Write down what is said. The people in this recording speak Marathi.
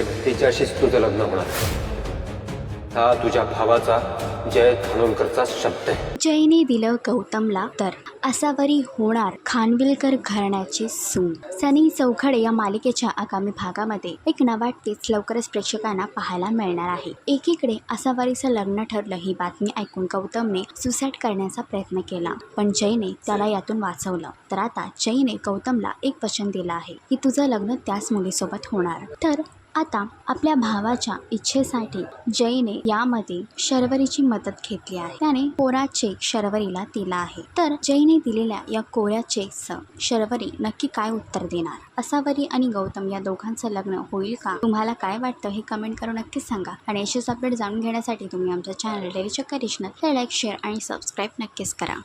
तिच्याशीच तुझं लग्न होणार। हा तुझ्या भावाचा जय खानोलकरचा शब्द आहे। जयने दिलं गौतमला तर असावरी होणार खानविलकर घराण्याची सून। सनी चौघडे या मालिकेच्या आगामी भागामध्ये एक नवा ट्विस्ट लवकरच प्रेक्षकांना पाहायला मिळणार आहे। एकीकडे असावरीचं लग्न ठरलं ही बातमी ऐकून गौतमने सुसाईड करण्याचा प्रयत्न केला, पण जयने त्याला यातून वाचवलं। तर आता जयने गौतमला एक वचन दिलं आहे की तुझं लग्न त्याच मुलीसोबत होणार। तर आता आपल्या भावाच्या इच्छेसाठी जयने यामध्ये शर्वरीची मदत घेतली आहे। त्याने कोरा चेक शर्वरीला दिला आहे। तर जयने दिलेल्या या कोऱ्या चेकचं शर्वरी नक्की काय उत्तर देणार? असावरी आणि गौतम या दोघांचं लग्न होईल का? तुम्हाला काय वाटतं हे कमेंट करून नक्कीच सांगा। आणि असेच अपडेट जाणून घेण्यासाठी तुम्ही आमच्या चॅनल डेली चक्कर रिजनल लाईक, शेअर आणि सबस्क्राईब नक्कीच करा।